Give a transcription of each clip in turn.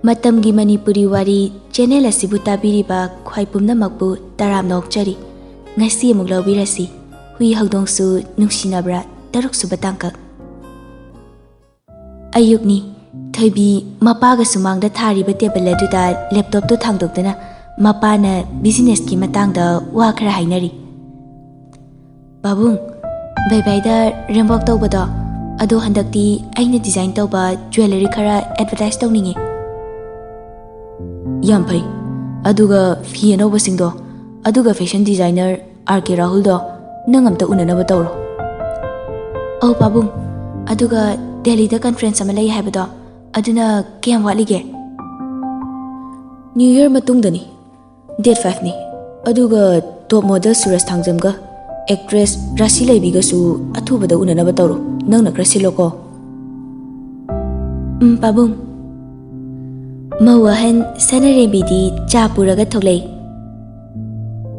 Matamgi Manipuri Wari channel asibu tabiriba khwai pumnamakbu taramna okchari ngasi amuk lawbirasi Hui Houdongsu Nungshinabra taruk suba tangkak. Ayukni thoibi mapaga sumangda thariba table aduda laptop to thangdokdana mapana business ki matangda wa khara hainari. Babung bye bye da rembok tawbada ado handakti aina design tawba jewelry khara advertise tawningi. Yam pai aduga fi anova singdo aduga fashion designer RK Rahul do nangamta unanaba tawro. Oh babung aduga Delhi da conference ama lay haibado aduna kayam walige. New Year matungdani date 5 ni aduga top model Suraj Thangjamga actress Rasi Laibiga su athubada unanaba tawro nangna krasiloko. Babung Mawahan sanare bidi cha puraga tholei.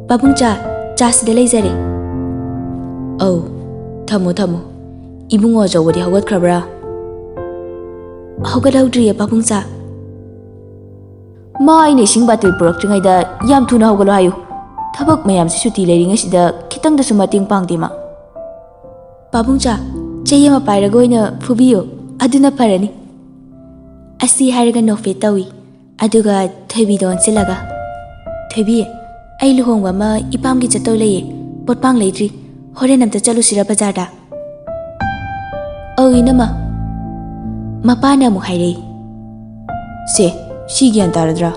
Babung cha sidalai zare. Oh, thamo ibungo jawadi hawat krabra. Hawgalaudri babung cha. Ma ine singbatil purak tringai da yam thuna hawgalo hayu. Thabak mayam si suti leiring asida khitang da sumating pangdima. Babung cha chayama pairaga oina phubiyo aduna parani. Asi haraga nofe tawi aduga thoibi don silaga thoibi ai luhongwa ma ipam gi chato leye potpang leitri hore namta chalu sira bazar da awi nama mapana mu haire se si gyan taradra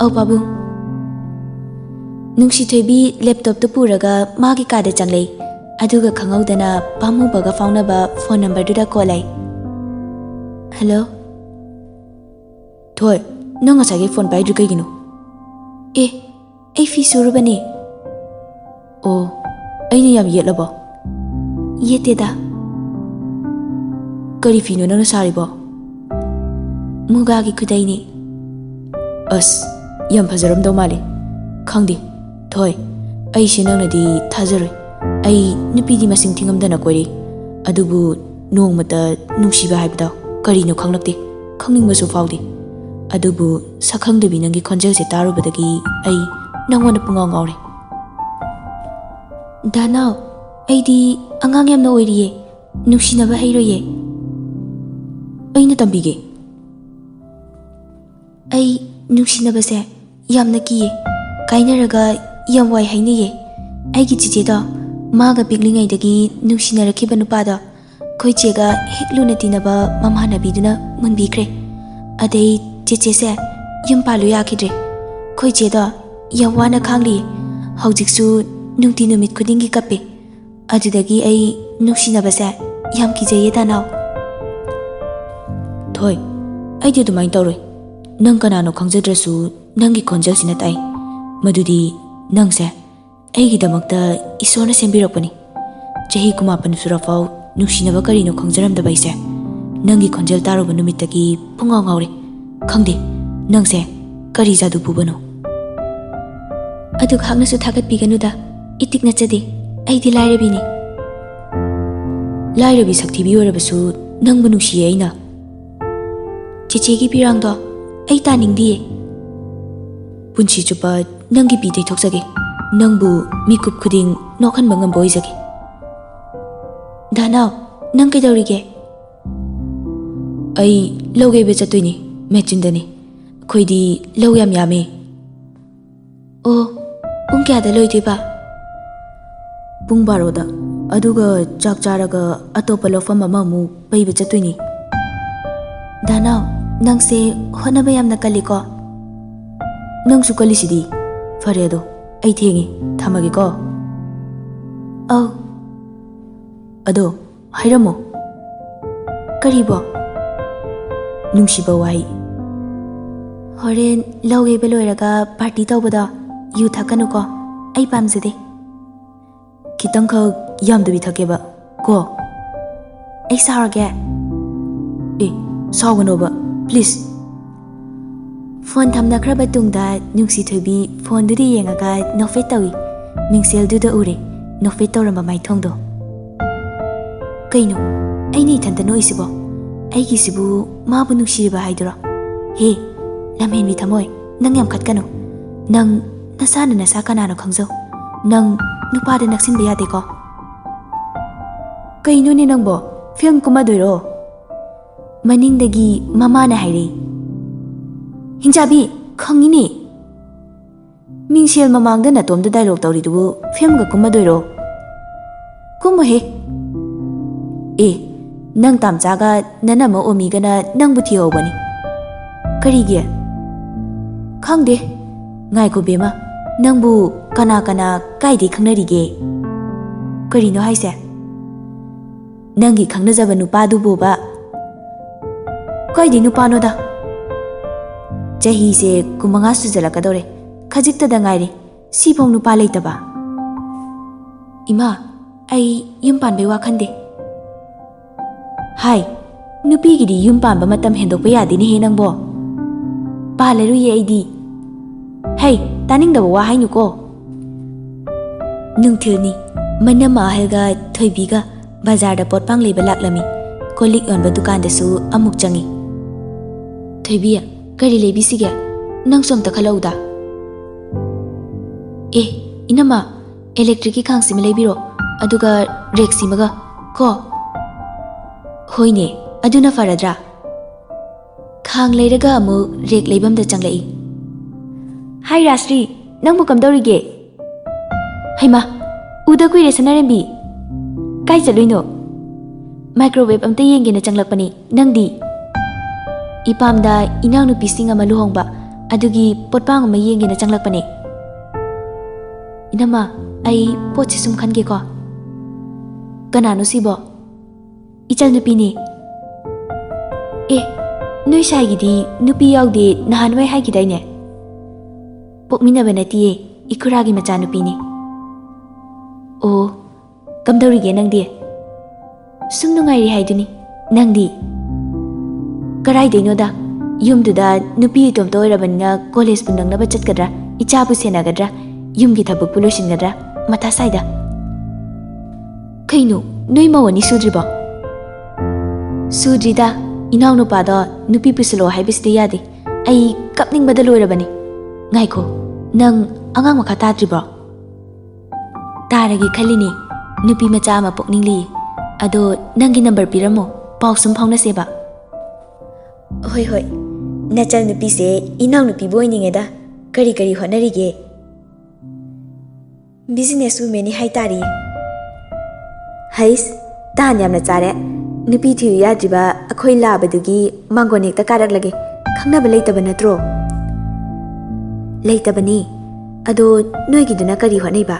au babu nungsi thoibi laptop to puraga magi ka da changlei aduga khangaudana pamu baga fauna ba phone number du da call ai. Hello Thoi, nang asage phone pai du kaigino. Ai fi surubani. Oh, aina yam yetlabo. Yeteda. Kari fino nang saribo. Muga gi kudai ni. As, yam phajaram do male. Khangdi. Thoi, ai sinang na di thazaroi. Ai nupi di masing thingam dana kori. Adubu nong mata nungsiba haibda. Kari no khanglakti. Khangning masu faudi. Adubu sakhangdebi nangi khonjel se tarubadagi ai nangwana pungaw ngawre. Danao aidi angang yamna oiriye nungsinaba heiroye. Aina tambige. Ai nungsinaba se yamna kiye kainaraga yamwai hainaye. Aigi chiche do maga piklingai dagi nungsinarakiba nupada khoi chega hekluna tinaba mamhana biduna munbikre. Adai Chiche se yum palu yakidre khoi cheda yawana khangli haujiksu nungti numit khudingi kape adudagi ai nuksinaba se yam kijaye danaw Thoi ai de dumai tawroi nang kanano khangjadrasu nangi khonjal sina tai madudi nang se ai gi damakta isona sembirakpani chahi kumapan surafau nuksinaba karino khangjaram da baise nangi khonjal taroba numitagi pungaw ngawre Khangde nangse kari jadu pubano adu khangna su thagat piganu da itik na chade ai di lairabi ni lairabi sakthi bi orabasu nangbu nungsi aina chiche gi pirang do ai ta ningdi punchi chupa nangi bi dei thoksage nangbu mikup khuding nokhan bangam boizage danao nang kai dawrige ai loge be chatoini Mechindani khoidi low yam yame. Oh, pung kya da loitiba? Pung baroda aduga chak charaga atopa lofam ama mu paiba chatuini. Danao nangse honaba yamna kaliko. Nangsu kalisidi faredo ai thengi thamagi ko. Oh. Ado hairamo. Karibo. Nungsiba wai Horen lauge beloiraga party tawbada yu thakanu ko ai pamjade kitang kha yamdabi thakeba ko ai sarage sawganoba please phone thamna khraba tungda nungsi thobi phone dudi yengaga nofe tawi mingsel du da ure nofe tawramba mai thongdo kaino ai ni thanta noisibo aigi sibu mabu nuksiriba haidura He, lamhenbi thamoi, nang yam khatkanu. Nang nasana nasa kanano khangzau. Nang nupada naksinba yade ko. Kaino ni nangbo, film kumadoiro. Maningdagi mamana hairi. Hinjabi, khangini. Mingshel mamangda natomda dialogue tawridubu film ga kumadoiro. Kumo he. Nang tamchaga nanama omigana nang buthi hobani. Karige? Khangde. Ngai ko bema. Nangbu kana kaidi khangnarige. Karino haise? Nangi khangnajaba nupadu ba. Kaidi nupano da. Chahi se kumanga sujalakadore. Khajikta da ngairi. Sibong nupa leitaba. Ima, ai yum panbe wa khande. Hai, nupi gidi yum panba matam hendokpa yadini he nangbo. Palaru ye aidi. Hey, taningdaba wa hainuko. Nungthoni, manama ahalga thoibiga bazarda potpang leiba laklami. Kolik yonba dukandasu amuk changi. Thoibiya, kari leibisiga, nang somta khalauda. Inama, electric khangsima leibiro, aduga reksimaga, ko. Hoine, aduna faradra. Khang leiraga amu rek leibamda changlai. Hai Rashri, nangbu kamdorige. Haima, uda kuire sanarembi. Kai chaluino. Microwave amta yengena changlakpani, nangdi. Ipamda inang nupi singa maluhongba, adugi potpang ama yengena changlakpani. Inama, ai pochi sum khange ko. Kanano sibo? Ichal nupi ni. Nui sai gidi nupi yaude nahanwai hai gidaine. Pokminaba natiye, ikuragi macha nupi ni. Oh, kamdorige nangdi. Sum nungairi haiduni, nangdi. Karai deino da, yumduda nupi itomto oirabanina college bundangnaba chatkadra, ichabu senagadra, yumgi thabuk puloshingadra, mata saida. Kaino, nui mawani sudriba. Sudrida, inaw nupada nupi pusulo haibisde yade. Ai kapning bada loirabani. Ngaiko, nang angang makatadriba. Taragi khalini, nupi macha ama pokningli. Ado nangi number piramo, paw sum phawna seba. Hoi, nachal nupi se inaw nupi boiningeda. Kari honarige. Business women hai tari. Hais, tan yamna chare. Nupi thiu yadriba akhoi labadugi mangonek ta karak lage. Khangnaba leitaba natro. Leitabani. Ado noigiduna kari honaiba.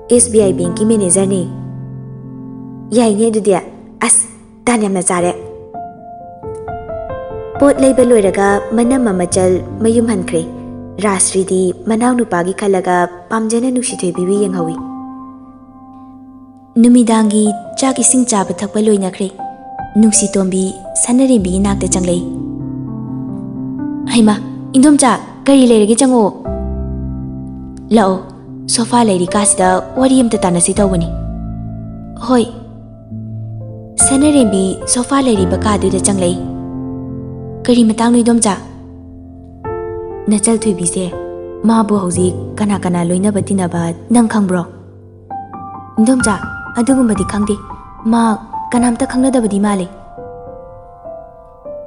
SBI bank ki manager ni. Yai ne dudia. As, tan yamna chare. Pot leiba loiraga manama machal mayum hankre. Rashri di manaw nupagi khalaga pamjana nuksithoi bibi yenghawi. Numidangi chak ising chaba thakpa loinakre. Nungsitombi sanarembi nakta changlei. Haima, indomcha kari leirage chango. Lao, sofa leiri kasida wari amta tanasi tawani. Hoi. Sanarembi sofa leiri bakadu da changlei. Kari matang no indomcha. Nachal thuibi se mabu hauji kana loina batina ba nang khangbro. Indomcha adugumbadi khangde ma kanamta khangnadabadi male.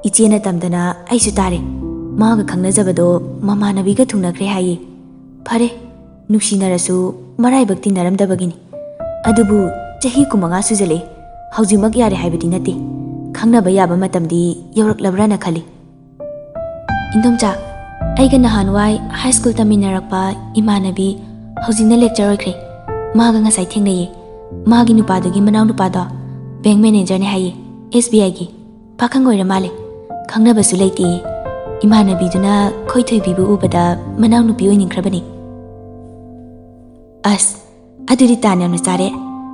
Ichena tamdana aisu tare ma ga khangnajabado mamanabiga thungnakre hayi. Phare nuksinarasu marai bakti naramdabagini. Adubu chahi kumanga sujale haujimak yare haibadi nate. Khangnaba yaba matamdi yawraklabrana khali. Indomcha Aiga nahanwai high school taminarakpa imanabi hojina lecture oikre. Maga ngasai thengnaye. Magi nupadugi manaw nupada bank manager ne haye. SBI gi pakhang oira male. Khangna basu leite. Imanabi duna khoithoi bibu ubada manaw nupi oiningkrabani. As aduri tanam na chare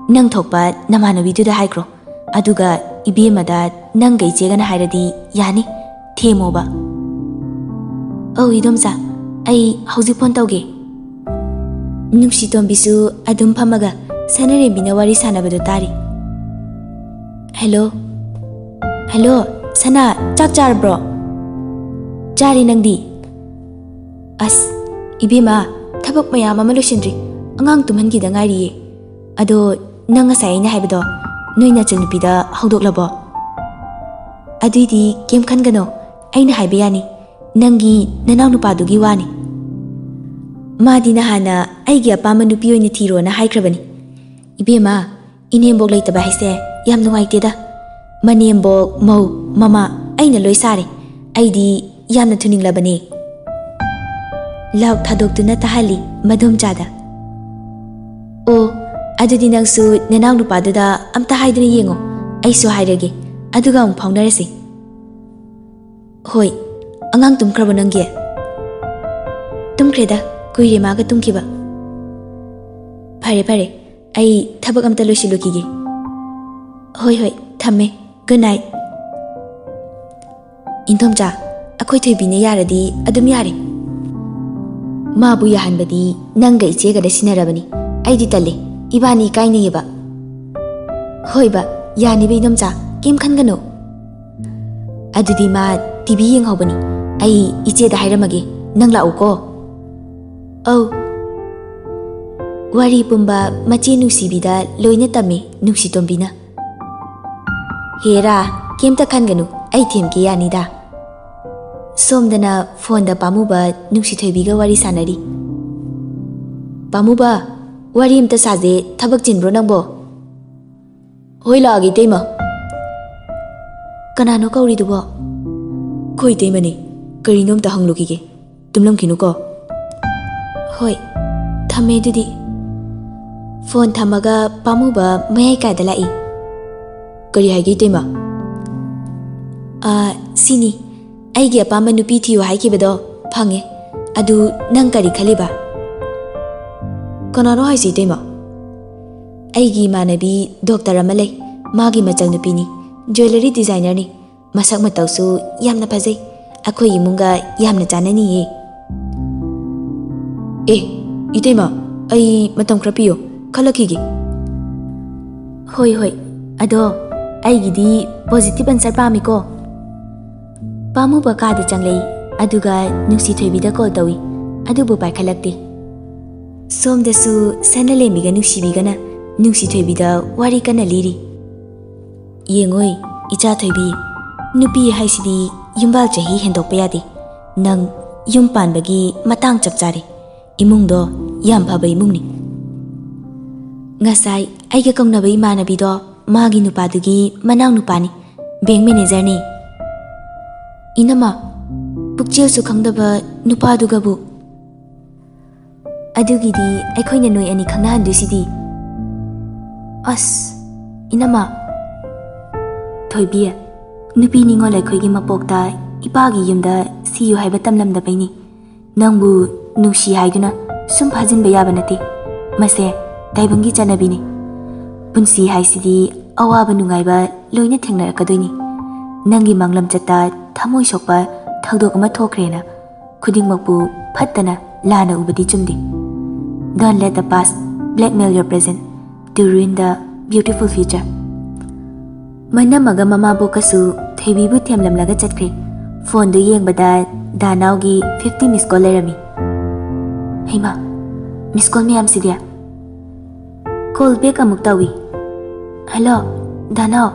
nang thokpa namanabi duda haikro. Aduga ibemada nang gai chegana hairadi yani themoba. Oh, idomza, ai hauji phone tauge. Nungsitombisu adum phamaga sanarembina wari sanabadu tari. Hello. Sana, chak char bro. Chare nangdi. As, ibema, tabak mayam ama loisindri. Angang tumhangi da ngairiye. Ado nang ngasai na haibado noi nachalnupida haudoklabo. Aduidi kem khangano aina haiba yani nangi nanaw nupadugi wani. Madi nahana aigi apama nupi oina thiro na haikrabani. Ibema, inembok leitaba haise yam nungaiteda. Manembok mau mama aina loi sare. Aidi yamna thuninglabani. Lauk thadoktuna tahali madom chada. O adudi nangsu nanaw nupaduda amta haidana yengo. Aisu hairage. Aduga ang paunarasi. Hoy, angang tumkrabo nangge. Tumkreda, kuire maga tumkiba. Pare, ai thabak amta loisilukige. Hoi, thamme. Good night. Ningthouja, akhoi thoibine yaradi adum yare. Mabu yahanbadi nangga ichega da sinarabani. Aidi talle, ibani kainayeba. Hoiba, yani be Ningthouja, kem khangano. Adudi ma TV yenghobani. Ai iche da hairamage, nang lau ko. Oh. Wari pumba mache nungsibida loina tame nungsitombina. Hera, kemta khanganu, ai themke yanida. Somdana phone da pamuba nungsithoibiga wari sanari. Pamuba, wari imta saje thabak chinbro nangbo. Hoi lagi teima. Kanano kauridubo? Khoi teimani, karinom ta hanglukige. Tumlamkinu ko. Hoi, thamme dudi. Phone thamaga pamuba mayai kaida lai. Kari haigi teima? Sini. Aigi apama nupi thiyo haikibado phange. Adu nang kari khaliba? Kanano haisi teima? Aigi manabi doctor amalai. Magi machal nupini. Jewelry designer ni. Masak matausu yamna phajai. Akhoi imunga yamna chanani ye. Iteima, ai matam krapiyo. Khalakige. Hoi. Ado, aigidi positive answer pamiko. Pamu bakada changlei. Aduga nungsithoibida call tawi. Adubu paikhalakte. Somdasu sanalemiga nungsibigana. Nungsithoibida wari kana liri. Yengoi, icha thoibi. Nupi haisidi yumbal chahi hendokpa yade. Nang yumpanbagi matang chapchare. Imungdo yam phaba imungni. Ngasai aiga kongnaba imanabido magi nupadugi manang nupani. Bank manager ni. Inama, pukchel su khangdaba nupadugabu. Adugidi aikhoina noi ani khangnahandusidi. As, inama. Thoibiya, nupi ningol aikhoigi mapokta ipagi yumda siyu haiba tamlamdabaini. Nangbu nungshi haiduna sum phajinba yaba nate. Mase taibangi chanabini. Punsi haisidi awaba nungaiba loina thengnarakkadoini. Nangi manglam chatta thamoi sokpa thagdok ama thokrena. Khudingmakbu phattana lana ubadi chumdi. Don't let the past blackmail your present to ruin the beautiful future. Manamaga mama bokasu theibibu themlamlaga chatkre. Phone do yengbada Danaugi 50 miss call lerami. Heima, miss call miyam sidia. Call back amuk tawi. Hello, Danau.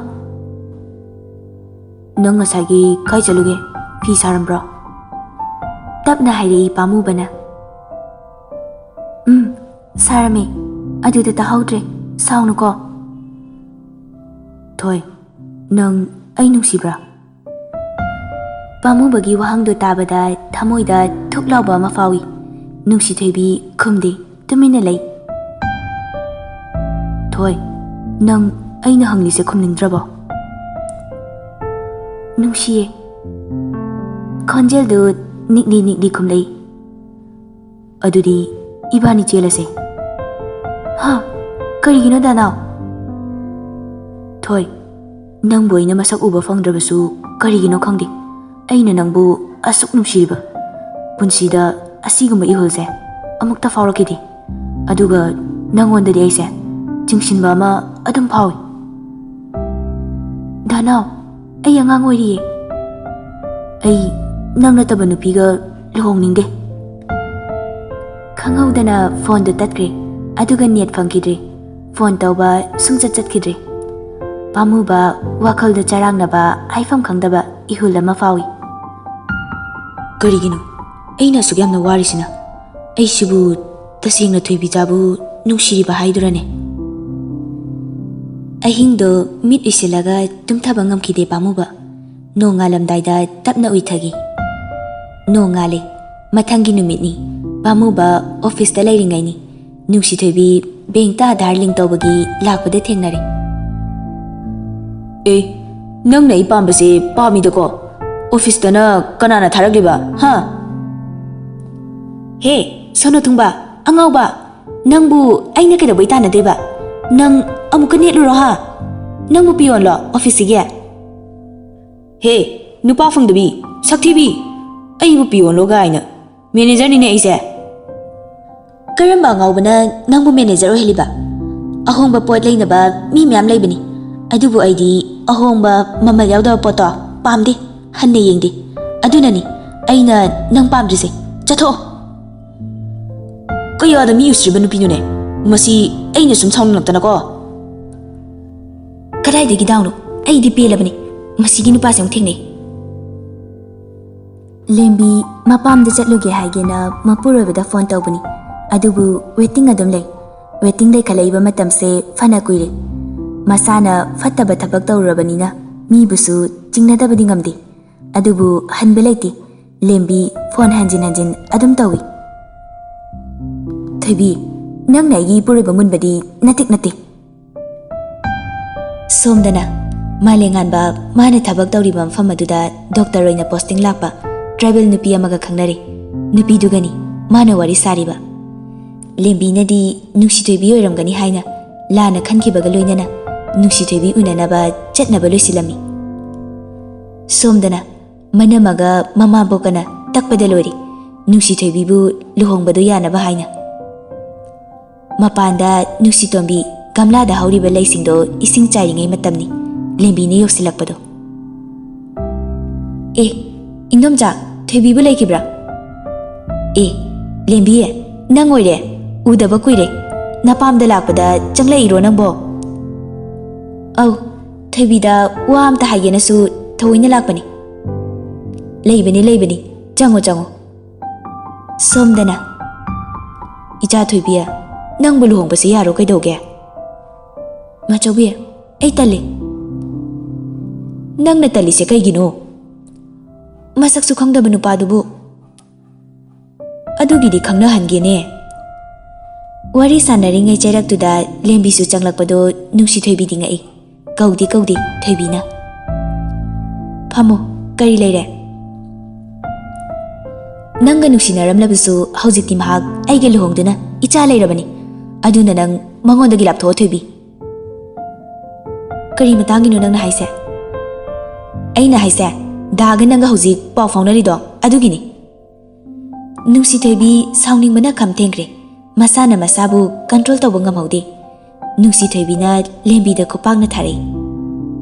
Nang ngasagi kai chaluge fi sarambro. Tapna hairi pamu bana. Sarami, aduda tahaudre, saunu ko. Thoi, nang ai nungsibra. Pamu bagi wahang do tabada thamoida thuklauba ma fawi. Nungsithoibi khumde tumina lei. Thoi, nang aina hanglise khumningdrabo. Nungshiye. Khonjel do nikdi khumlei. Adudi ibani chelase. Ha, karigino Danau? Thoi, nang boina masak uba fangdrabasu karigino khangdi. Aina nangbu asuk nungsiriba. Punsida asiguma ihulse amukta faurakidi. Aduga nangondadi aise jingsinba ama adum phawi. Danau, ai angang oiriye. Ai ꯅꯪ ꯅꯠꯇꯕ ꯅꯨꯄꯤꯒ ꯂꯨꯍꯣꯡꯅꯤꯡꯗꯦ. ꯈꯪꯍꯧꯗꯅ ꯐꯣꯟꯗꯨ ꯇꯠꯈ꯭ꯔꯦ. ꯑꯗꯨꯒ net ꯐꯪꯈꯤꯗ꯭ꯔꯦ. Phone ꯇꯧꯕ ꯁꯨꯡꯆꯠ ꯆꯠꯈꯤꯗ꯭ꯔꯦ. ꯄꯥꯝꯃꯨꯕ, ꯋꯥꯈꯜꯗ ꯆꯔꯥꯡꯅꯕ, ꯍꯥꯏꯐꯝ ꯈꯪꯗꯕ ꯏꯍꯨꯜ ꯑꯃ ꯐꯥꯎꯏ. ꯀꯔꯤꯒꯤꯅꯣ ꯑꯩꯅ ꯑꯁꯨꯛ ꯌꯥꯝꯅ ꯋꯥꯔꯤꯁꯤꯅ? ꯑꯩꯁꯤꯕꯨ ꯇꯁꯦꯡꯅ ꯊꯣꯏꯕꯤꯆꯥꯕꯨ ꯅꯨꯡꯁꯤꯔꯤꯕ ꯍꯥꯏꯗꯨꯔꯅꯦ? ꯑꯍꯤꯡꯗꯣ ꯃꯤꯠ ꯎꯏꯁꯤꯜꯂꯒ ꯇꯨꯝꯊꯕ ꯉꯝꯈꯤꯗꯦ ꯄꯥꯝꯃꯨꯕ. ꯅꯣꯡ ꯉꯥꯜꯂꯝꯗꯥꯏꯗ ꯇꯞꯅ ꯎꯏꯊꯈꯤ. ꯅꯣꯡ ꯉꯥꯜꯂꯦ. ꯃꯊꯪꯒꯤ ꯅꯨꯃꯤꯠꯅꯤ. ꯄꯥꯝꯃꯨꯕ ꯑꯣꯐꯤꯁꯇ ꯂꯩꯔꯤꯉꯩꯅꯤ. ꯅꯨꯡꯁꯤꯊꯣꯏꯕꯤ ꯕꯦꯡꯛꯇ ꯑꯙꯥꯔ ꯂꯤꯡ ꯇꯧꯕꯒꯤ ꯂꯥꯛꯄꯗ ꯊꯦꯡꯅꯔꯦ. ꯅꯪꯅ ꯑꯩ ꯄꯥꯝꯕꯁꯦ ꯄꯥꯝꯃꯤꯗꯀꯣ. ꯑꯣꯐꯤꯁꯇꯅ ꯀꯅꯥꯅ ꯊꯥꯔꯛꯂꯤꯕ ꯍꯥ? ꯍꯦ ꯁꯣꯅꯣ ꯊꯨꯡꯕ, ꯑꯉꯥꯎꯕ, ꯅꯪꯕꯨ ꯑꯩꯅ ꯀꯩꯗꯧꯕꯩ ꯇꯥꯟꯅꯗꯣꯏꯕ? ꯅꯪ ꯑꯃꯨꯛꯀ ꯅꯦꯠꯂꯨꯔꯣ ꯍꯥ? ꯅꯪꯕꯨ ꯄꯤꯌꯣꯟꯂꯣ ꯑꯣꯐꯤꯁꯁꯤꯒꯤ? ꯍꯦ ꯅꯨꯄꯥ ꯐꯪꯗꯕꯤ, ꯁꯛꯊꯤꯕꯤ, ꯑꯩꯕꯨ ꯄꯤꯌꯣꯟꯂꯣ ꯒꯥꯏꯅ. ꯃꯦꯅꯦꯖꯔꯅꯤꯅꯦ ꯑꯩꯁꯦ. ꯀꯔꯝꯕ ꯑꯉꯥꯎꯕꯅ ꯅꯪꯕꯨ ꯃꯦꯅꯦꯖꯔ ꯑꯣꯏꯍꯜꯂꯤꯕ? ꯑꯍꯣꯡꯕ ꯄꯣꯠ ꯂꯩꯅꯕ ꯃꯤ ꯃꯌꯥꯝ ꯂꯩꯕꯅꯤ. ꯑꯗꯨꯕꯨ ꯑꯩꯗꯤ ꯑꯍꯣꯡꯕ ꯃꯃꯜ ꯌꯥꯎꯗꯕ ꯄꯣꯠꯇꯣ ꯄꯥꯝꯗꯦ, ꯍꯟꯅ ꯌꯦꯡꯗꯦ. ꯑꯗꯨꯅꯅꯤ ꯑꯩꯅ ꯅꯪ ꯄꯥꯝꯗ꯭ꯔꯤꯁꯦ. ꯆꯠꯊꯣꯛꯑꯣ. ꯀꯌꯥꯗ ꯃꯤ ꯎꯁꯤꯠꯔꯤꯕ ꯅꯨꯄꯤꯅꯣꯅꯦ ꯃꯁꯤ? ꯑꯩꯅ ꯁꯨꯝ ꯁꯥꯎꯅꯤꯡꯂꯛꯇꯅꯀꯣ. ꯀꯗꯥꯏꯗꯒꯤ ꯗꯥꯎꯅꯣ? ꯑꯩꯗꯤ ꯄꯦꯜꯂꯕꯅꯤ. ꯃꯁꯤꯒꯤ ꯅꯨꯄꯥꯁꯦ ꯑꯃꯨꯛ ꯊꯦꯡꯅꯩ. ꯂꯦꯝꯕꯤ ꯃꯄꯥꯝꯗ ꯆꯠꯂꯨꯒꯦ ꯍꯥꯏꯒꯦꯅ ꯃꯄꯨꯔꯣꯏꯕꯗ ꯐꯣꯟ ꯇꯧꯕꯅꯤ. ꯑꯗꯨꯕꯨ ꯋꯦꯇꯤꯡ ꯑꯗꯨꯝ ꯂꯩ. ꯋꯦꯇꯤꯡ ꯂꯩꯈꯠꯂꯛꯏꯕ ꯃꯇꯝꯁꯦ ꯐꯅ ꯀꯨꯏꯔꯦ. ꯃꯁꯥꯅ ꯐꯠꯇꯕ ꯊꯕꯛ ꯇꯧꯔꯨꯔꯕꯅꯤꯅ ꯃꯤꯕꯨꯁꯨ ꯆꯤꯡꯅꯗꯕꯗꯤ ꯉꯝꯗꯦ. ꯑꯗꯨꯕꯨ ꯍꯟꯕ ꯂꯩꯇꯦ. ꯂꯦꯝꯕꯤ ꯐꯣꯟ ꯍꯟꯖꯤꯟ ꯍꯟꯖꯤꯟ ꯑꯗꯨꯝ ꯇꯧꯏ. ꯊꯣꯏꯕꯤ, ꯅꯪꯅ ꯑꯩꯒꯤ ꯏꯄꯨꯔꯣꯏꯕ ꯃꯨꯟꯕꯗꯤ ꯅꯠꯇꯦ. ꯁꯣꯝꯗꯅ ꯃꯥꯂꯦꯉꯥꯟꯕ ꯃꯥꯅ ꯊꯕꯛ ꯇꯧꯔꯤꯕ ꯃꯐꯝ ꯑꯗꯨꯗ ꯗꯣꯛꯇꯔ ꯑꯣꯏꯅ ꯄꯣꯁꯇꯤꯡ ꯂꯥꯛꯄ ꯇ꯭ꯔꯥꯏꯕꯦꯜ ꯅꯨꯄꯤ ꯑꯃꯒ ꯈꯪꯅꯔꯦ. ꯅꯨꯄꯤꯗꯨꯒꯅꯤ ꯃꯥꯅ ꯋꯥꯔꯤ ꯁꯥꯔꯤꯕ. ꯂꯦꯝꯕꯤꯅꯗꯤ ꯅꯨꯡꯁꯤꯊꯣꯏꯕꯤ ꯑꯣꯏꯔꯝꯒꯅꯤ ꯍꯥꯏꯅ ꯂꯥꯟꯅ ꯈꯟꯈꯤꯕꯒ ꯂꯣꯏꯅꯅ ꯅꯨꯡꯁꯤꯊꯣꯏꯕꯤ ꯎꯅꯅꯕ ꯆꯠꯅꯕ ꯂꯣꯏꯁꯤꯜꯂꯝꯃꯤ. ꯁꯣꯝꯗꯅ ꯃꯅꯝꯃꯒ ꯃꯃꯥꯕꯣꯛꯀꯅ ꯇꯛꯄꯗ ꯂꯣꯏꯔꯦ ꯅꯨꯡꯁꯤꯊꯣꯏꯕꯤꯕꯨ ꯂꯨꯍꯣꯡꯕꯗꯨ ꯌꯥꯅꯕ ꯍꯥꯏꯅ. ꯃꯄꯥꯟꯗ ꯅꯨꯡꯁꯤꯇꯣꯝꯕꯤ ꯒꯝꯂꯥꯗ ꯍꯧꯔꯤꯕ ꯂꯩꯁꯤꯡꯗꯣ ꯏꯁꯤꯡ ꯆꯥꯏꯔꯤꯉꯩ ꯃꯇꯝꯅꯤ ꯂꯦꯝꯕꯤꯅ ꯌꯧꯁꯤꯜꯂꯛꯄꯗꯣ. ꯏꯟꯗꯣꯝꯆꯥ, ꯊꯣꯏꯕꯤꯕꯨ ꯂꯩꯈꯤꯕ꯭ꯔꯥ? ꯂꯦꯝꯕꯤ, ꯅꯪ ꯑꯣꯏꯔꯦ. ꯎꯗꯕ ꯀꯨꯏꯔꯦ. ꯅꯄꯥꯝꯗ ꯂꯥꯛꯄꯗ ꯆꯪꯂꯛꯏꯔꯣ ꯅꯪꯕꯣ? ꯑꯧ, ꯊꯣꯏꯕꯤꯗ ꯋꯥ ꯑꯝꯇ ꯍꯥꯏꯒꯦꯅꯁꯨ ꯊꯑꯣꯏꯅ ꯂꯥꯛꯄꯅꯤ. ꯂꯩꯕꯅꯤ, ꯆꯪꯉꯣ. ꯁꯣꯝꯗꯅ ꯏꯆꯥ ꯊꯣꯏꯕꯤ, ꯅꯪꯕꯨ ꯂꯨꯍꯣꯡꯕꯁꯤ ꯌꯥꯔꯣ ꯀꯩꯗꯧꯒꯦ? ꯃꯆꯧꯕꯤ, ꯑꯩ ꯇꯜꯂꯤ. ꯅꯪꯅ ꯇꯜꯂꯤꯁꯦ ꯀꯩꯒꯤꯅꯣ? ꯃꯁꯛꯁꯨ ꯈꯪꯗꯕ ꯅꯨꯄꯥꯗꯨꯕꯨ. ꯑꯗꯨꯒꯤꯗꯤ ꯈꯪꯅꯍꯟꯒꯦꯅꯦ. ꯋꯥꯔꯤ ꯁꯥꯟꯅꯔꯤꯉꯩ ꯆꯩꯔꯛꯇꯨꯗ ꯂꯦꯝꯕꯤꯁꯨ ꯆꯪꯂꯛꯄꯗꯣ ꯅꯨꯡꯁꯤꯊꯣꯏꯕꯤꯗꯤ ꯉꯛꯏ. ꯀꯧꯗꯤ ꯊꯣꯏꯕꯤꯅ. ꯐꯝꯃꯣ, ꯀꯔꯤ ꯂꯩꯔꯦ? ꯅꯪꯒ ꯅꯨꯡꯁꯤꯅꯔꯝꯂꯕꯁꯨ ꯍꯧꯖꯤꯛꯇꯤ ꯃꯍꯥꯛ ꯑꯩꯒ ꯂꯨꯍꯣꯡꯗꯨꯅ ꯏꯆꯥ ꯂꯩꯔꯕꯅꯤ. ꯑꯗꯨꯅ ꯅꯪ ꯃꯉꯣꯟꯗꯒꯤ ꯂꯥꯞꯊꯣꯛꯑꯣ ꯊꯣꯏꯕꯤ. ꯀꯔꯤ ꯃꯇꯥꯡꯒꯤꯅꯣ ꯅꯪꯅ ꯍꯥꯏꯁꯦ? ꯑꯩꯅ ꯍꯥꯏꯁꯦ ꯗꯥꯒ ꯅꯪꯒ ꯍꯧꯖꯤꯛ ꯄꯥꯎ ꯐꯥꯎꯅꯔꯤꯗꯣ ꯑꯗꯨꯒꯤꯅꯤ. ꯅꯨꯡꯁꯤꯊꯣꯏꯕꯤ ꯁꯥꯎꯅꯤꯡꯕꯅ ꯈꯝ ꯊꯦꯡꯈ꯭ꯔꯦ. ꯃꯁꯥꯅ ꯃꯁꯥꯕꯨ ꯀꯟꯇ꯭ꯔꯣꯜ ꯇꯧꯕ ꯉꯝꯍꯧꯗꯦ. ꯅꯨꯡꯁꯤꯊꯣꯏꯕꯤꯅ ꯂꯦꯝꯕꯤꯗ ꯈꯨꯄꯥꯛꯅ ꯊꯥꯔꯛꯏ.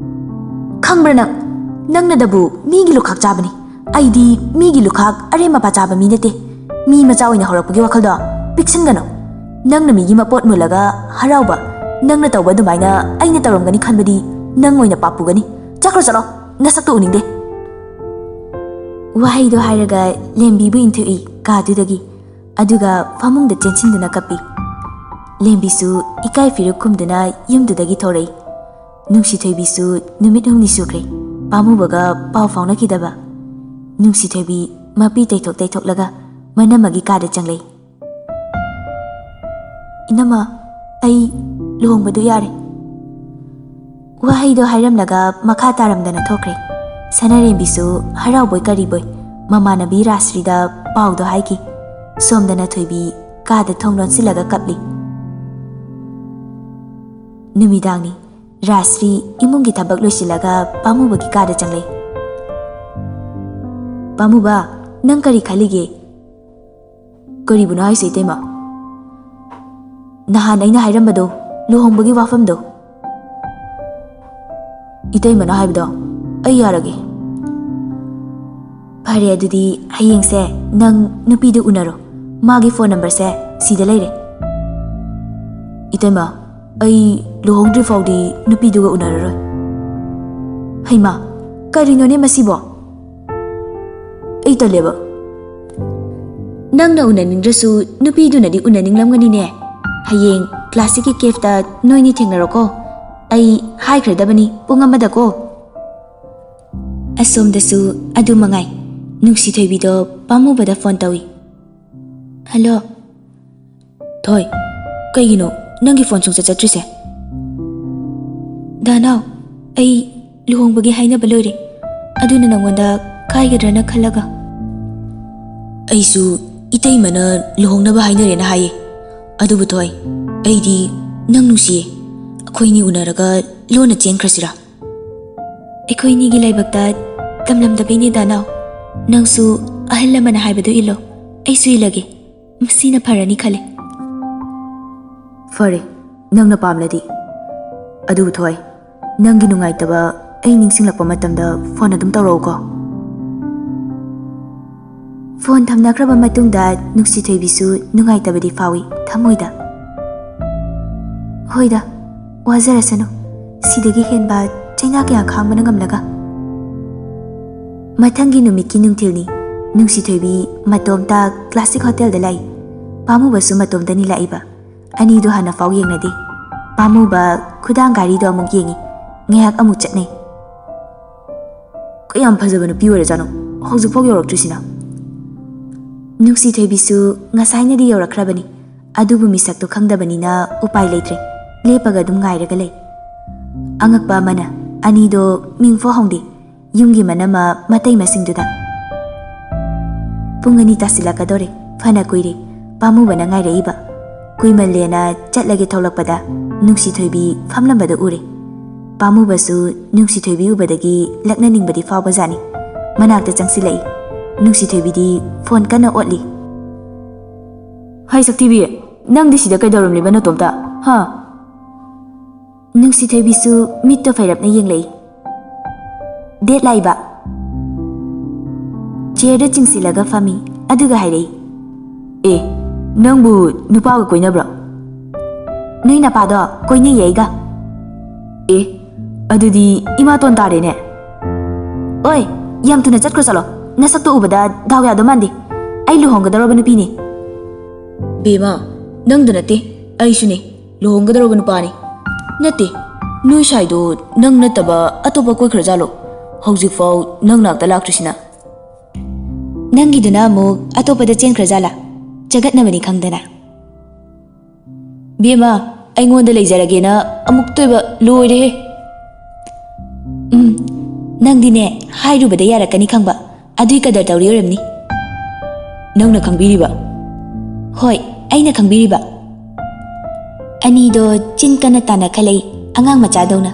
ꯈꯪꯕ꯭ꯔꯥ ꯅꯪꯅꯗꯕꯨ ꯃꯤꯒꯤ ꯂꯨꯈꯥꯛ ꯆꯥꯕꯅꯤ. ꯑꯩꯗꯤ ꯃꯤꯒꯤ ꯂꯨꯈꯥꯛ ꯑꯔꯦꯝ ꯃꯄꯥ ꯆꯥꯕ ꯃꯤ ꯅꯠꯇꯦ. ꯃꯤ ꯃꯆꯥ ꯑꯣꯏꯅ ꯍꯧꯔꯛꯄꯒꯤ ꯋꯥꯈꯜꯗꯣ ꯄꯤꯛꯁꯤꯟꯒꯅꯨ. ꯅꯪꯅ ꯃꯤꯒꯤ ꯃꯄꯣꯠ ꯃꯨꯜꯂꯒ ꯍꯔꯥꯎꯕ, ꯅꯪꯅ ꯇꯧꯕ ꯑꯗꯨꯃꯥꯏꯅ ꯑꯩꯅ ꯇꯧꯔꯝꯒꯅꯤ ꯈꯟꯕꯗꯤ ꯅꯪ ꯑꯣꯏꯅ ꯄꯥꯞꯄꯨꯒꯅꯤ. ꯆꯠꯂꯣ, ꯅꯁꯛꯇꯣ ꯎꯅꯤꯡꯗꯦ. ꯋꯥꯍꯩꯗꯣ ꯍꯥꯏꯔꯒ ꯂꯦꯝꯕꯤꯕꯨ ꯏꯟꯊꯣꯛꯏ ꯀꯥꯗꯨꯗꯒꯤ. ꯑꯗꯨꯒ ꯐꯃꯨꯡꯗ ꯆꯦꯟꯁꯤꯟꯗꯨꯅ ꯀꯞꯄꯤ. ꯂꯦꯝꯕꯤꯁꯨ ꯏꯀꯥꯏ ꯐꯤꯔꯨꯛ ꯈꯨꯝꯗꯨꯅ ꯌꯨꯝꯗꯨꯗꯒꯤ ꯊꯣꯔꯛꯏ. ꯅꯨꯡꯁꯤꯊꯣꯏꯕꯤꯁꯨ ꯅꯨꯃꯤꯠ 8 ꯁꯨꯈ꯭ꯔꯦ ꯄꯥꯝꯃꯨꯕꯒ ꯄꯥꯎ ꯐꯥꯎꯅꯈꯤꯗꯕ. ꯅꯨꯡꯁꯤꯊꯣꯏꯕꯤ ꯃꯄꯤ ꯇꯩꯊꯣꯛꯂꯒ ꯃꯅꯝꯃꯒꯤ ꯀꯥꯗ ꯆꯪꯂꯛꯏ. ꯏꯅꯝꯃ, ꯑꯩ ꯂꯨꯍꯣꯡꯕꯗꯨ ꯌꯥꯔꯦ. ꯋꯥꯍꯩꯗꯣ ꯍꯥꯏꯔꯝꯂꯒ ꯃꯈꯥ ꯇꯥꯔꯝꯗꯅ ꯊꯣꯛꯈ꯭ꯔꯦ. ꯁꯅꯥꯔꯦꯝꯕꯤꯁꯨ ꯍꯔꯥꯎꯕꯣꯏ ꯀꯔꯤꯕꯣꯏ ꯃꯃꯥꯟꯅꯕꯤ ꯔꯥꯁ꯭ꯔꯤꯗ ꯄꯥꯎꯗꯣ ꯍꯥꯏꯈꯤ. ꯁꯣꯝꯗꯅ ꯊꯣꯏꯕꯤ ꯀꯥꯗ ꯊꯣꯡ ꯂꯣꯟꯁꯤꯜꯂꯒ ꯀꯞꯂꯤ. ꯅꯨꯃꯤꯗꯥꯡꯅꯤ. ꯔꯥꯁ꯭ꯔꯤ ꯏꯃꯨꯡꯒꯤ ꯊꯕꯛ ꯂꯣꯏꯁꯤꯜꯂꯒ ꯄꯥꯝꯃꯨꯕꯒꯤ ꯀꯥꯗ ꯆꯪꯂꯛꯏ. ꯄꯥꯝꯃꯨꯕ, ꯅꯪ ꯀꯔꯤ ꯈꯜꯂꯤꯒꯦ? ꯀꯔꯤꯕꯨꯅꯣ ꯍꯥꯏꯁꯦ ꯏꯇꯩꯃ? ꯅꯍꯥꯟ ꯑꯩꯅ ꯍꯥꯏꯔꯝꯕꯗꯣ, ꯂꯨꯍꯣꯡꯕꯒꯤ ꯋꯥꯐꯝꯗꯣ. ꯏꯇꯩꯃꯅ ꯍꯥꯏꯕꯗꯣ ꯑꯩ ꯌꯥꯔꯒꯦ. ꯐꯔꯦ ꯑꯗꯨꯗꯤ ꯍꯌꯦꯡꯁꯦ ꯅꯪ ꯅꯨꯄꯤꯗꯨ ꯎꯅꯔꯣ ꯃꯥꯒꯤ ꯐꯣꯟ ꯅꯝꯕꯔꯁꯦ ꯁꯤꯗ ꯂꯩꯔꯦ ꯏꯇꯩꯃ ꯑꯩ ꯂꯨꯍꯣꯡꯗ꯭ꯔꯤ ꯐꯥꯎꯗꯤ ꯅꯨꯄꯤꯗꯨꯒ ꯎꯅꯔꯔꯣꯏ ꯍꯩꯃꯥ ꯀꯔꯤꯅꯣꯅꯦ ꯃꯁꯤꯕꯣ ꯑꯩ ꯇꯜꯂꯦꯕ ꯅꯪꯅ ꯎꯅꯅꯤꯡꯗ꯭ꯔꯁꯨ ꯅꯨꯄꯤꯗꯨꯅꯗꯤ ꯎꯅꯅꯤꯡꯂꯝꯒꯅꯤꯅꯦ ꯍꯌꯦꯡ ꯀ꯭ꯂꯥꯁꯤꯛꯀꯤ ꯀꯦꯐꯇ ꯅꯣꯏꯅꯤ ꯊꯦꯡꯅꯔꯣꯀꯣ ꯑꯩ ꯍꯥꯏꯈ꯭ꯔꯗꯕꯅꯤ ꯄꯨꯡ 1ꯗꯀꯣ ꯑꯁꯣꯝꯗꯁꯨ ꯑꯗꯨ ꯃꯉꯥꯏ ꯅꯨꯡꯁꯤꯊꯣꯏꯕꯤꯗꯣ ꯄꯥꯝꯃꯨꯕꯗ ꯐꯣꯟ ꯇꯧꯏ ꯍꯜꯂꯣ ꯊꯣꯏ ꯀꯩꯒꯤꯅꯣ ꯅꯪꯒꯤ ꯐꯣꯟ ꯁꯨꯡꯆꯠ ꯆꯠꯇ꯭ꯔꯤꯁꯦ ꯗꯥꯅꯥꯎ ꯑꯩ ꯂꯨꯍꯣꯡꯕꯒꯤ ꯍꯥꯏꯅꯕ ꯂꯣꯏꯔꯦ ꯑꯗꯨꯅ ꯅꯪꯉꯣꯟꯗ ꯀꯥꯏꯒꯗ꯭ꯔꯅ ꯈꯜꯂꯒ ꯑꯩꯁꯨ ꯏꯇꯩꯃꯅ ꯂꯨꯍꯣꯡꯅꯕ ꯍꯥꯏꯅꯔꯦꯅ ꯍꯥꯏꯌꯦ ꯑꯗꯨꯕꯨ ꯊꯣꯏ ꯑꯩꯗꯤ ꯅꯪ ꯅꯨꯡꯁꯤꯌꯦ ꯑꯩꯈꯣꯏꯅꯤ ꯎꯅꯔꯒ ꯂꯣꯟꯅ ꯆꯦꯟꯈ꯭ꯔꯁꯤꯔꯥ ꯑꯩꯈꯣꯏꯅꯤꯒꯤ ꯂꯥꯏꯕꯛꯇ ꯇꯝꯂꯝꯗꯕꯩꯅꯦ ꯗꯥꯅꯥꯎ ꯅꯪꯁꯨ ꯑꯍꯜ ꯂꯃꯟꯅ ꯍꯥꯏꯕꯗꯨ ꯏꯜꯂꯣ ꯑꯩꯁꯨ ꯏꯜꯂꯒꯦ ꯃꯁꯤꯅ ꯐꯔꯅꯤ ꯈꯜꯂꯦ ꯐꯔꯦ ꯅꯪꯅ ꯄꯥꯝꯂꯗꯤ ꯑꯗꯨꯕꯨ ꯊꯣꯏ ꯅꯪꯒꯤ ꯅꯨꯡꯉꯥꯏꯇꯕ ꯑꯩ ꯅꯤꯡꯁꯤꯡꯂꯛꯄ ꯃꯇꯝꯗ ꯐꯣꯟ ꯑꯗꯨꯝ ꯇꯧꯔꯛꯎꯀꯣ ꯐꯣꯟ ꯊꯝꯅꯈ꯭ꯔꯕ ꯃꯇꯨꯡꯗ ꯅꯨꯡꯁꯤꯊꯣꯏꯕꯤꯁꯨ ꯅꯨꯡꯉꯥꯏꯇꯕꯗꯤ ꯐꯥꯎꯏ ꯊꯃꯣꯏꯗ ꯍꯣꯏꯗ ꯋꯥꯖꯔꯁꯅꯨ ꯁꯤꯗꯒꯤ ꯍꯦꯟꯕ ꯆꯩꯅꯥ ꯀꯌꯥ ꯈꯥꯡꯕꯅ ꯉꯝꯂꯒ ꯃꯊꯪꯒꯤ ꯅꯨꯃꯤꯠꯀꯤ ꯅꯨꯡꯊꯤꯜꯅꯤ ꯅꯨꯡꯁꯤꯊꯣꯏꯕꯤ ꯃꯇꯣꯝꯇ ꯀ꯭ꯂꯥꯁꯤꯛ ꯍꯣꯇꯦꯜꯗ ꯂꯥꯛꯏ ꯄꯥꯝꯃꯨꯕꯁꯨ ꯃꯇꯣꯝꯇꯅꯤ ꯂꯥꯛꯏꯕ ꯑꯅꯤꯗꯣ ꯍꯥꯟꯅ ꯐꯥꯎ ꯌꯦꯡꯅꯗꯦ ꯄꯥꯝꯃꯨꯕ ꯈꯨꯗꯥꯡ ꯒꯥꯔꯤꯗꯣ ꯑꯃꯨꯛ ꯌꯦꯡꯉꯤ ꯉꯥꯏꯍꯥꯛ ꯑꯃꯨꯛ ꯆꯠꯅꯩ ꯀꯌꯥꯝ ꯐꯖꯕ ꯅꯨꯄꯤ ꯑꯣꯏꯔꯖꯥꯠꯅꯣ ꯍꯧꯖꯤꯛꯐꯥꯎ ꯌꯧꯔꯛꯇ꯭ꯔꯤꯁꯤꯅ ꯅꯨꯡꯁꯤꯊꯣꯏꯕꯤꯁꯨ ꯉꯁꯥꯏꯅꯗꯤ ꯌꯧꯔꯛꯈ꯭ꯔꯕꯅꯤ ꯑꯗꯨꯕꯨ ꯃꯤꯁꯛꯇꯣ ꯈꯪꯗꯕꯅꯤꯅ ꯎꯄꯥꯏ ꯂꯩꯇ꯭ꯔꯦ ꯂꯦꯞꯄꯒ ꯑꯗꯨꯝ ꯉꯥꯏꯔꯒ ꯂꯩ ꯑꯉꯛꯄ ꯑꯃꯅ ꯑꯅꯤꯗꯣ ꯃꯤꯡꯐꯥꯎ ꯍꯣꯡꯗꯦ ꯌꯨꯝꯒꯤ ꯃꯅꯝ ꯃꯇꯩ ꯃꯁꯤꯡꯗꯨꯗ ꯄꯨꯡ 2 ꯇꯥꯁꯤꯜꯂꯛꯀꯗꯣꯔꯦ ꯐꯅ ꯀꯨꯏꯔꯦ ꯄꯥꯝꯃꯨꯕꯅ ꯉꯥꯏꯔꯛꯏꯕ ꯀꯨꯏꯃꯜꯂꯦꯅ ꯆꯠꯂꯒꯦ ꯊꯣꯛꯂꯛꯄꯗ ꯅꯨꯡꯁꯤꯊꯣꯏꯕꯤ ꯐꯝꯂꯝꯕꯗ ꯎꯔꯦ ꯄꯥꯝꯃꯨꯕꯁꯨ ꯅꯨꯡꯁꯤꯊꯣꯏꯕꯤ ꯎꯕꯗꯒꯤ ꯂꯛꯅꯅꯤꯡꯕꯗꯤ ꯐꯥꯎꯕꯖꯥꯠꯅꯤ ꯃꯅꯥꯛꯇ ꯆꯪꯁꯤꯜꯂꯛꯏ ꯅꯨꯡꯁꯤꯊꯣꯏꯕꯤꯗꯤ ꯐꯣꯟ ꯀꯟꯅ ꯑꯣꯠꯂꯤ ꯍꯥꯏ ꯁꯛꯊꯤꯕꯤ ꯅꯪꯗꯤ ꯁꯤꯗ ꯀꯩꯗꯧꯔꯝꯂꯤꯕ ꯅꯇꯣꯝꯇ ꯍꯥ ꯅꯨꯡꯁꯤꯊꯣꯏꯕꯤꯁꯨ ꯃꯤꯠꯇꯣ ꯐꯩꯔꯞꯅ ꯌꯦꯡꯂꯛꯏ ꯗꯦꯠ ꯂꯥꯛꯏꯕ ꯆꯤꯌꯔꯗ ꯆꯤꯡꯁꯤꯜꯂꯒ ꯐꯝꯃꯤ ꯑꯗꯨꯒ ꯍꯥꯏꯔꯛꯏ ꯑꯦ ꯅꯪꯕꯨ ꯅꯨꯄꯥꯒ ꯀꯣꯏꯅꯕ꯭ꯔꯣ ꯅꯣꯏ ꯅꯄꯥꯗꯣ ꯀꯣꯏꯅꯩꯌꯦ ꯑꯩꯒ ꯑꯦ ꯑꯗꯨꯗꯤ ꯏꯃꯥꯇꯣꯟ ꯇꯥꯔꯦꯅꯦ ꯑꯣꯏ ꯌꯥꯝ ꯊꯨꯅ ꯆꯠꯈ꯭ꯔꯣ ꯆꯠꯂꯣ ꯅꯁꯛꯇꯣ ꯎꯕꯗ ꯗꯥꯎ ꯌꯥꯗꯧ ꯃꯥꯟꯗꯦ ꯑꯩ ꯂꯨꯍꯣꯡꯒꯗꯧꯔꯕ ꯅꯨꯄꯤꯅꯤ ꯕꯦꯃꯥ ꯅꯪꯗ ꯅꯠꯇꯦ ꯑꯩꯁꯨꯅꯦ ꯂꯨꯍꯣꯡꯒꯗꯧꯔꯕ ꯅꯨꯄꯥꯅꯤ ꯅꯠꯇꯦ ꯅꯣꯏ ꯁꯥꯏꯗꯣ ꯅꯪ ꯅꯠꯇꯕ ꯑꯇꯣꯞꯄ ꯀꯣꯏꯈ꯭ꯔꯖꯥꯠꯂꯣ ꯍꯧꯖꯤꯛꯐꯥꯎ ꯅꯪ ꯅꯥꯛꯇ ꯂꯥꯛꯇ꯭ꯔꯤꯁꯤꯅ ꯅꯪꯒꯤꯗꯨꯅ ꯑꯃꯨꯛ ꯑꯇꯣꯞꯄꯗ ꯆꯦꯟꯈ꯭ꯔꯖꯥꯠꯂꯥ ꯆꯒꯠꯅꯕꯅꯤ ꯈꯪꯗꯅ ꯕꯦꯃꯥ ꯑꯩꯉꯣꯟꯗ ꯂꯩꯖꯔꯒꯦꯅ ꯑꯃꯨꯛꯇꯣꯏꯕ ꯂꯣꯏꯔꯦꯍꯦ ꯅꯪꯗꯤꯅꯦ ꯍꯥꯏꯔꯨꯕꯗ ꯌꯥꯔꯛꯀꯅꯤ ꯈꯪꯕ ꯑꯗꯨꯏ ꯀꯗꯔ ꯇꯧꯔꯤ ꯑꯣꯏꯔꯝꯅꯤ ꯅꯪꯅ ꯈꯪꯕꯤꯔꯤꯕ ꯍꯣꯏ ꯑꯩꯅ ꯈꯪꯕꯤꯔꯤꯕ ꯑꯅꯤꯗꯣ ꯆꯤꯟ ꯀꯟꯅ ꯇꯥꯟꯅꯈꯠꯂꯛꯏ ꯑꯉꯥꯡ ꯃꯆꯥꯗꯧꯅ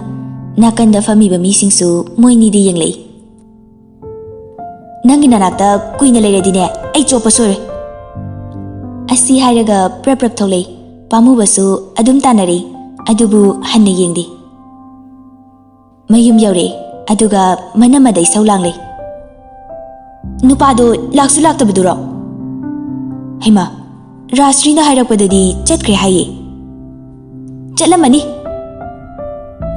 ꯅꯥꯀꯟꯗ ꯐꯝꯃꯤꯕ ꯃꯤꯁꯤꯡꯁꯨ ꯃꯣꯏꯅꯤꯗꯤ ꯌꯦꯡꯂꯛꯏ ꯅꯪꯒꯤ ꯅꯅꯥꯛꯇ ꯀꯨꯏꯅ ꯂꯩꯔꯗꯤꯅꯦ ꯑꯩ ꯆꯣꯞꯄ ꯁꯣꯏꯔꯣꯏ ꯑꯁꯤ ꯍꯥꯏꯔꯒ ꯄ꯭ꯔꯞ ꯄ꯭ꯔꯞ ꯊꯣꯛꯂꯛꯏ ꯄꯥꯝꯃꯨꯕꯁꯨ ꯑꯗꯨꯝ ꯇꯥꯟꯅꯔꯛꯏ ꯑꯗꯨꯕꯨ ꯍꯟꯅ ꯌꯦꯡꯗꯦ ꯃꯌꯨꯝ ꯌꯧꯔꯛꯏ ꯑꯗꯨꯒ ꯃꯅꯝꯃꯗ ꯏꯁꯧ ꯂꯥꯡꯂꯩ ꯅꯨꯄꯥꯗꯣ ꯂꯥꯛꯁꯨ ꯂꯥꯛꯇꯕꯗꯨꯔꯣ ꯍꯩꯃꯥ ꯔꯥꯖꯁ꯭ꯔꯤꯅ ꯍꯥꯏꯔꯛꯄꯗꯗꯤ ꯆꯠꯈ꯭ꯔꯦ ꯍꯥꯏꯌꯦ ꯆꯠꯂꯝꯃꯅꯤ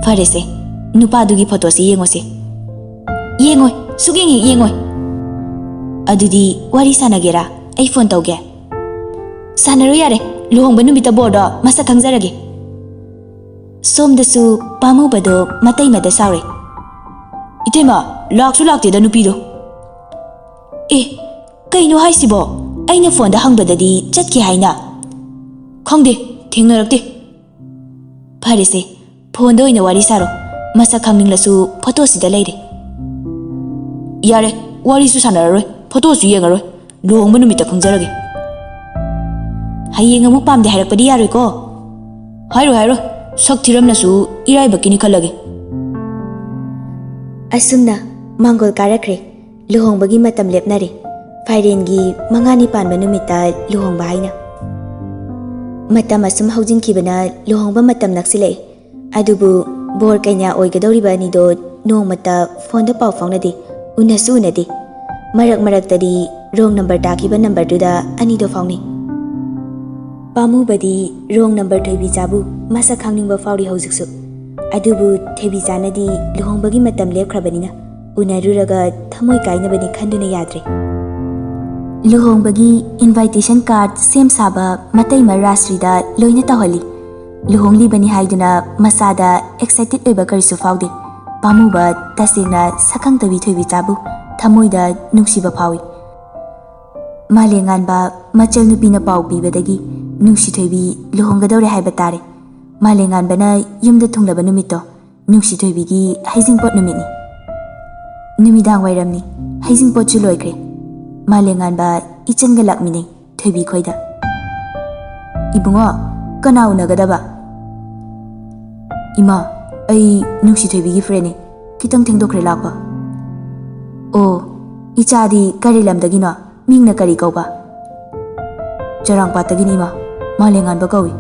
ꯐꯔꯦꯁꯦ ꯅꯨꯄꯥꯗꯨꯒꯤ ꯐꯣꯇꯣꯁꯤ ꯌꯦꯡꯉꯣꯁꯦ ꯌꯦꯡꯉꯣꯏ ꯁꯨꯛꯌꯦꯡ ꯍꯦꯛ ꯌꯦꯡꯉꯣꯏ ꯑꯗꯨꯗꯤ ꯋꯥꯔꯤ ꯁꯥꯟꯅꯒꯦꯔꯥ ꯑꯩ ꯐꯣꯟ ꯇꯧꯒꯦ ꯁꯥꯟꯅꯔꯣ ꯌꯥꯔꯦ ꯂꯨꯍꯣꯡꯕ ꯅꯨꯃꯤꯠꯇ ꯕꯣꯔꯗꯣ ꯃꯁꯛ ꯈꯪꯖꯔꯒꯦ ꯁꯣꯝꯗꯁꯨ ꯄꯥꯝꯃꯨꯕꯗꯣ ꯃꯇꯩꯃꯗ ꯁꯥꯎꯔꯦ ꯏꯇꯩꯃ ꯂꯥꯛꯁꯨ ꯂꯥꯛꯇꯦꯗ ꯅꯨꯄꯤꯗꯣ ꯑꯦ ꯀꯩꯅꯣ ꯍꯥꯏꯁꯤꯕꯣ ꯑꯩꯅ ꯐꯣꯟꯗ ꯍꯪꯕꯗꯗꯤ ꯆꯠꯈꯤ ꯍꯥꯏꯅ ꯈꯪꯗꯦ ꯊꯦꯡꯅꯔꯛꯇꯦ ꯐꯔꯦꯁꯦ ꯐꯣꯟꯗ ꯑꯣꯏꯅ ꯋꯥꯔꯤ ꯁꯥꯔꯣ ꯃꯁꯛ ꯈꯪꯅꯤꯡꯂꯁꯨ ꯐꯣꯇꯣꯁꯤꯗ ꯂꯩꯔꯦ ꯌꯥꯔꯦ ꯋꯥꯔꯤꯁꯨ ꯁꯥꯟꯅꯔꯔꯣꯏ ꯐꯣꯇꯣꯁꯨ ꯌꯦꯡꯉꯔꯣꯏ ꯂꯨꯍꯣꯡꯕ ꯅꯨꯃꯤꯠꯇ ꯈꯪꯖꯔꯒꯦ ꯍꯌꯦꯡ ꯑꯃꯨꯛ ꯄꯥꯝꯗꯦ ꯍꯥꯏꯔꯛꯄꯗꯤ ꯌꯥꯔꯣꯏꯀꯣ ꯍꯥꯏꯔꯣꯏ ꯁꯛ ꯊꯤꯔꯝꯅꯁꯨ ꯏꯔꯥꯏꯕꯛꯀꯤꯅꯤ ꯈꯜꯂꯒꯦ ꯑꯁꯨꯝꯅ ꯃꯥꯡꯒꯣꯜ ꯀꯥꯔꯛꯈ꯭ꯔꯦ ꯂꯨꯍꯣꯡꯕꯒꯤ ꯃꯇꯝ ꯂꯦꯞꯅꯔꯦ ꯐꯥꯏꯔꯦꯟꯒꯤ 5ꯅꯤ ꯄꯥꯟꯕ ꯅꯨꯃꯤꯠꯇ ꯂꯨꯍꯣꯡꯕ ꯍꯥꯏꯅ ꯃꯇꯝ ꯑꯁꯨꯝ ꯍꯧꯖꯤꯟꯈꯤꯕꯅ ꯂꯨꯍꯣꯡꯕ ꯃꯇꯝ ꯅꯛꯁꯤꯜꯂꯛꯏ ꯑꯗꯨꯕꯨ ꯕꯣꯔ ꯀꯩꯅꯥ ꯑꯣꯏꯒꯗꯧꯔꯤꯕ ꯑꯅꯤꯗꯣ ꯅꯣꯡꯃꯇ ꯐꯣꯟꯗ ꯄꯥꯎ ꯐꯥꯎꯅꯗꯦ ꯎꯅꯁꯨ ꯎꯅꯗꯦ Marak-maraktadi wrong number takiba number duda anido fauni. Pamubadi wrong number Thoibi chabu masa khangningba fauri haujiksu. Adubu Thoibi chanadi luhongbagi matam lepkhrabanina unaruraga thamoi kainabani khanduna yadre. Luhongbagi invitation card sem saba matai marasrida loina taholi. Luhongli bani haiduna masada excited oiba karisu faude. Pamuba tasengna sakang tabi Thoibi chabu thamoida nungsiba phawi. Malenganba machal nupina pau pibadagi Nungsi Thoibi luhonggadore haiba tare. Malenganbana yumda thunglaba numito Nungsi Thoibigi haizingpot numitni. Numidang wairamni haizingpot chu loikre. Malenganba ichanga lakmine Thoibi khoida. Ibungo kana unagadaba. Ima ai Nungsi Thoibigi friend ni kitang thengdokre lakpa. O ichadi kari lamdagino mingna kari kauba. Jarangpatagini ma Malenganba kawi.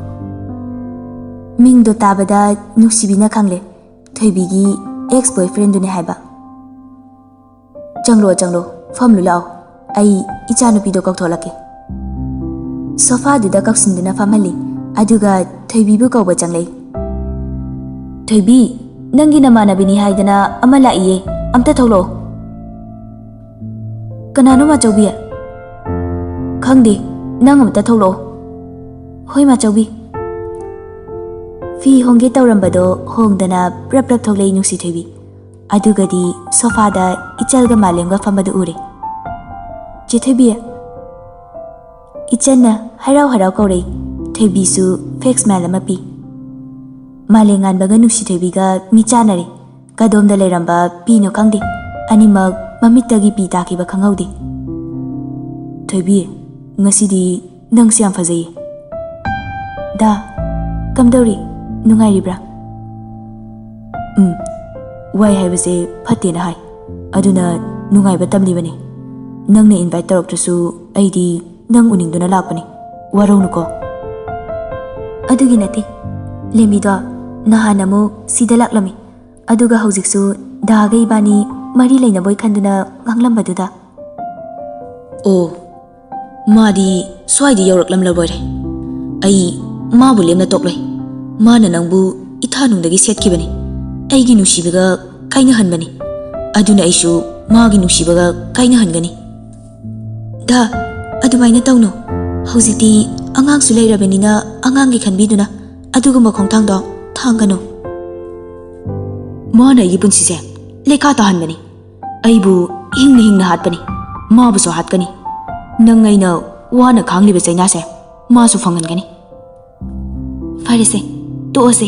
Mingdo tabada Nuksibina khangle Thoibigi ex-boyfriend dune haiba. Changlo famlu lao ai ichanupido kaktholake. Sofa duda kaksinduna famali aduga Thoibibu kauba changlei. Thoibi nangi namanabini haidana amala iye amta tholo. Kanano machaubi khangde nang amta tholo. Hoi machaubi fi hongge taurambado hongdana prap tholei Nungsi Thoibi adugadi sofada ichalga malemga famadu ure. Che Thoibi ichanna harau kaurei Thoibi su fake smile ama pi. Malenganbaga Nungsi Thoibiga michanare kadomda leramba pi no khangde animak mamittagi pi takiba khangaude. Thoibi ngasidi nangsi yam fazai. Da kamdauri nungairibra. Wai haibase phattena hai aduna nungaiba tamlibani. Nangna invite tawroktrasu aidi nang uningduna lakpani waraunuko. Adugi nati lemido nahanamu sida laklami aduga haujiksu daga ibani mari leinaboi khanduna nganglambaduna. Oh madi swaidi yauraklamlabore. Ai mabu lemna tokloi. Mana nangbu ithanungdagi setkibani. Aigi nungsibaga kaina hanbani. Aduna aisu magi nungsibaga kaina hangani. Da adumaina tawno. Haujikti angangsu leirabanina angangi khanbiduna adugumba khongthangdo thangano. Mana aigi punsise lekha tahanbani. Aibu hingna hatpani. Mabu so hatkani. Nangaina wana khangliba chainase masu fangangani. Farese toose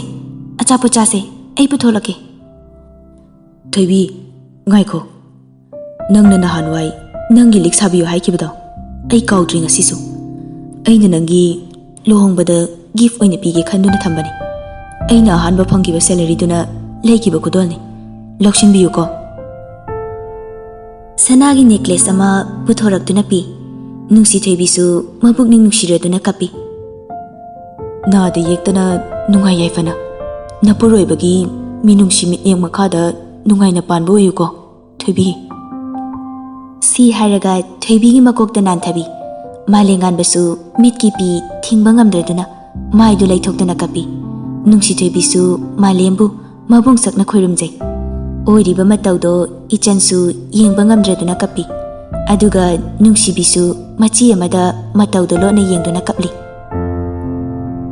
achapo chase ai putholake. Thoibi ngaikho nangna nahanwai nangi liksabiyo haikibado ai kaudri ngasisu aina nangi lohongbada gift oina pige khanduna thambani. Aina ahanba phangiba salary duna leikiba kudolni loksinbiyu ko. Sanagi necklace ama puthoraktuna pi. Nungsi Thoibisu mabukning nungsiraduna kapi. Nada yektana nungai yaifana napuroibagi minungsi mitneng makhada nungai na panbo yuko Thoibi. Si hairaga Thoibigi makokta nanthabi malenganbasu mitki pi thingba ngamdraduna maidu laithoktana kapi. Nungsi Thoibisu malembu mabung sakna khoirumjai. Oiriba mataudo ichansu yengba ngamdraduna kapi. Aduga nungsibisu machi amada mataudo lona yengduna kapli.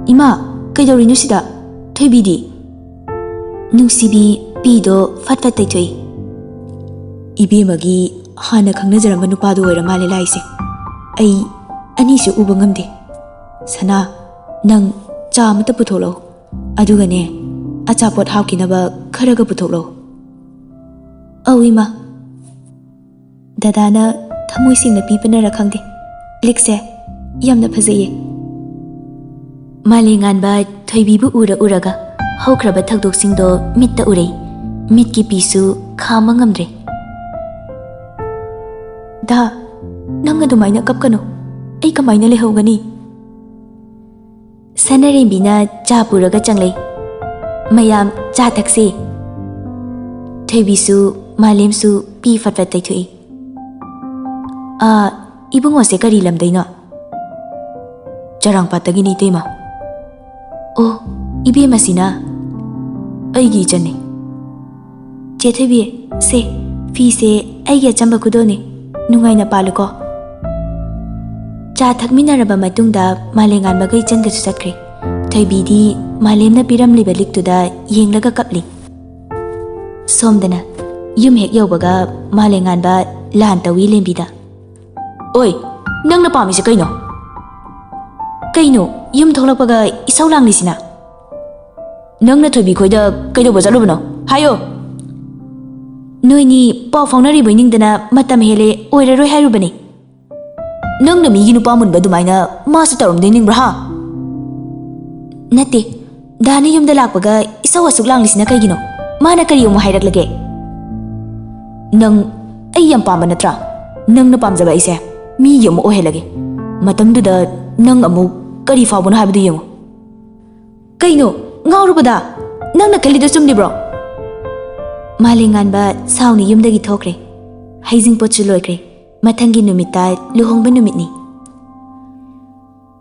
Ima kaidorinu sida Thoibidi. Nungsibi pido fatfat taithoi. Ibemagi hana khangnajaramba nupado oiramale laise. Ai anisu uba ngamde. Sana nang cha amata putholo adugane achapot hawkinaba kharaga putholo. Ima dadana thamoi singna pipanara khangde. Likse yamna phajaye. Malenganba Thoibibu uraga haukraba thakdoksingdo mitta urei. Mitki pisu khama ngamdre. Da nang adumaina kapkano ai kamaina lehogani. Sanarembina cha puraga changlei. Mayam cha thakse. Thoibisu malemsu pi fatfat taithoi. Ibungose kari lamdaino? Charangpatagini tema. Oh, ibema sina. Aigi ichane. Chethabi se fi se aigi achamba kudone nungaina paluko. Cha thakminaraba matungda malengan bagai changa chatkre. Thaibidi malemna piramliba liktuda yenglaga kapli. Somdana yum hek yaubaga malengan ba lan tawi lembida. Oi, nangna pamisi kaino? Kaino yum tholakpaga isau langlisina. Nangna thobi khoida kaido bajalubno? Hayo. Noini paw faunari boiningdana matam hele oiraroi hairubani. Nangna migi nupa munba dumaina masu tarumde ningbra ha? Nate, dani yumda lakpaga isau asuk langlisina kaigino. Mana kari umu hairak Nang ay yam pamba natra. Nang na pamjaba ise mi yum ohelage. Matamduda nang amu kari fawbuna habdu yum. Kaino ngaurubada nang na kalida sumdibro. Malengan ba sauni yumdagi thokre. Haizing potchu loikre. Mathangi numita luhongba numitni.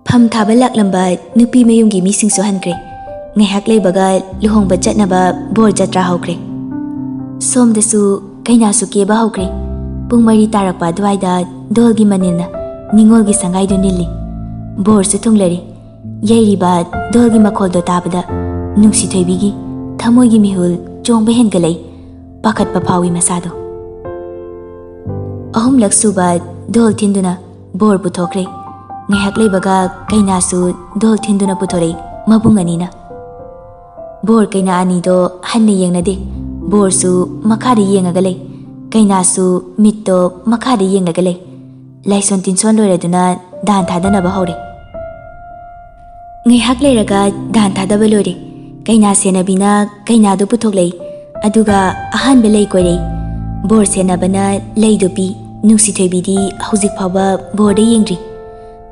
Pham thaba laklamba nupi mayumgi mising sohankre. Ngaihak leibaga luhongba chatnaba bor jatra haukre. Somdasu kainasu keba haukre. Pung mari tarakpa dwaida dolgi manilna ningolgi sangaidu nili. Bor su thunglari. Yairiba dolgi makoldo tabada Nungcthoibigi thamoigi mihul chongba hengalai. Pakat papawi masado. Ahum laksuba dol tinduna bor puthokre. Ngaihak leibaga kainasu dol tinduna puthorei mabunganina. Bor kaina anido hanne yengnade. Bor su makade yengagalei. Kaina su mitto makade yengagalei. Laison tinson loiraduna dan thadana bahore. Ngaihak leiraga dan thadaba lore. Kaina senabina kaina do puthoklei. Aduga ahan belei koirei. Bor senabana leidopi Nungcthoibidi hauzik phaba borde yengri.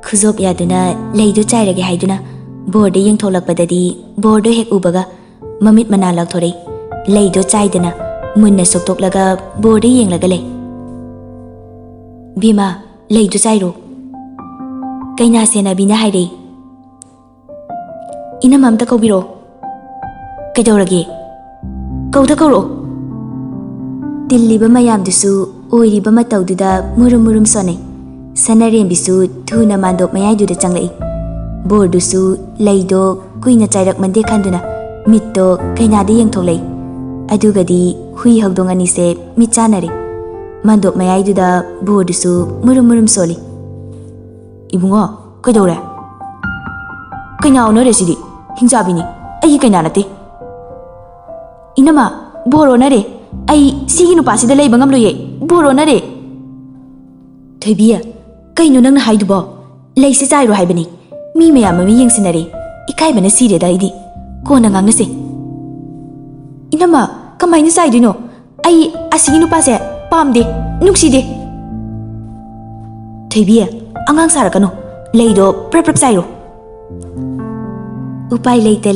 Khuzop yaduna leido chairage haiduna borde yengtholakpadadi borde hek ubaga mamit mana lakthorei. Leido chaidana munna soktoklaga borde yenglaga lei. Bima leido chairo. Kaina senabina hairei. Ina mamta kaubiro. Kaidorage. Kauda kauro. Tilliba mayamdusu oiriba mataududa murum murum sonai. Sanarembisu thuna mandop mayaiduda changlai. Bordusu leido kuina chairak mande khanduna mitto kainada yengtholai. Adugadi hui houdong anise michanare. Mandop mayaiduda bordusu murum murum soli. Ibungo kaidore? Kaina onore sidi hingjabini ai kaina nate. Inama boro nare. Ai sigi nupasida leiba ngamloye boro nare. Thoibia kaino nangna haidubo leise chairo haibani. Mi mayam mi yengsinare ikaibana sireda idi kona ngangnase. Inama kamaina saidino? Ai asigi nupase pamde nukside. Thoibia angang sarakano leido prap chairo. Upai leita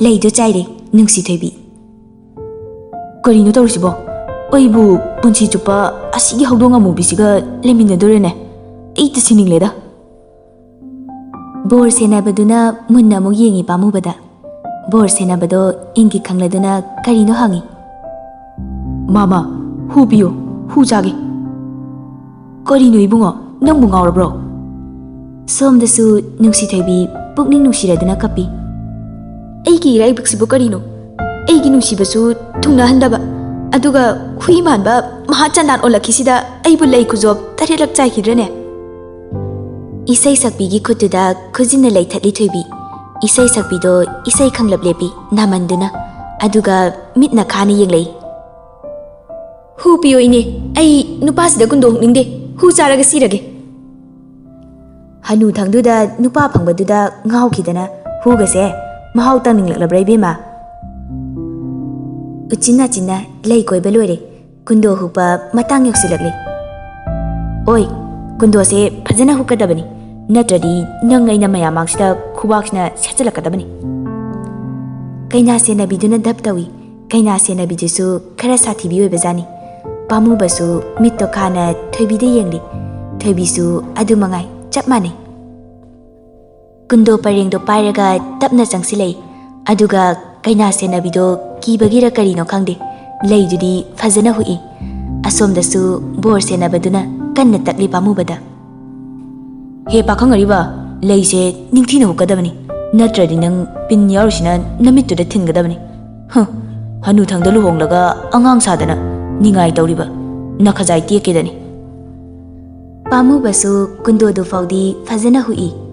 leido chaire Nungcthoibi. Karino tawrisibo? Aibu punsi chupa asigi haudong amubisiga leminadorene. Eita siningleda. Bor senabaduna munna mo yengi pamubada. Bor senabado ingi khangladuna karino hangi. Mama, hu piyo, hu chage. Karino ibungo, nangbu ngaurabro? Somdasu Nungcthoibi pukning nungsiraduna kapi. Aigi iraibaksibo karino? Aigi nungsibasu thungnahandaba. Aduga hui manba mahachandan olakisida aibu lei kujob tarilak chaikidrane. Isai sakpigi khutuda khujina leithatli thoibi. Isai sakpido isai khanglap lepi namanduna. Aduga mitna khani yenglei. Hu piyo ine ai nupasida kundong ningde hu charaga sirage. Hanu thangduda nupa phangbaduda ngaukhidana hugase mahau tangninglakla bema. Uchina china lei koiba loire kundo hupa matang yoksilakle. Oi, kundo se phajana hukadabani natradi nangaina mayamangsida khubaksna sachalakadabani. Kaina senabiduna daptawi. Kaina senabidusu khara sathibi oibajani. Pamubasu mitto khana thoibide yengli. ꯊꯣꯏꯕꯤꯁꯨ ꯑꯗꯨ ꯃꯉꯥꯏ ꯆꯞ ꯃꯥꯟꯅꯩ꯫ ꯀꯨꯟꯗꯣ ꯄꯔꯦꯡꯗꯣ ꯄꯥꯏꯔꯒ ꯇꯞꯅ ꯆꯪꯁꯤꯜꯂꯛꯏ꯫ ꯑꯗꯨꯒ ꯀꯩꯅꯥ ꯁꯦꯟꯅꯕꯤꯗꯣ ꯀꯤꯕꯒꯤꯔ ꯀꯔꯤꯅꯣ ꯈꯪꯗꯦ, ꯂꯩꯗꯨꯗꯤ ꯐꯖꯅ ꯍꯨꯛꯏ꯫ ꯑꯁꯣꯝꯗꯁꯨ ꯕꯣꯔ ꯁꯦꯟꯅꯕꯗꯨꯅ ꯀꯟꯅ ꯇꯛꯂꯤ ꯄꯥꯝꯃꯨꯕꯗ꯫ ꯍꯦ ꯄꯥꯈꯪ ꯑꯔꯤꯕ, ꯂꯩꯁꯦ ꯅꯤꯡꯊꯤꯅ ꯍꯨꯛꯀꯗꯕꯅꯤ, ꯅꯠꯇ꯭ꯔꯗꯤ ꯅꯪ ꯄꯤꯟ ꯌꯥꯎꯔꯤꯁꯤꯅ ꯅꯃꯤꯠꯇꯨꯗ ꯊꯤꯟꯒꯗꯕꯅꯤ꯫ ꯍꯅꯨꯊꯪꯗ ꯂꯨꯍꯣꯡꯂꯒ ꯑꯉꯥꯡ ꯁꯥꯗꯅ ꯅꯤꯡꯉꯥꯏ ꯇꯧꯔꯤꯕ, ꯅꯈꯖꯥꯏ ꯇꯦꯛꯀꯦꯗꯅꯤ꯫ ꯄꯥꯝꯃꯨꯕꯁꯨ ꯀꯨꯟꯗꯣꯗꯨ ꯐꯥꯎꯗꯤ ꯐꯖꯅ ꯍꯨꯛꯏ꯫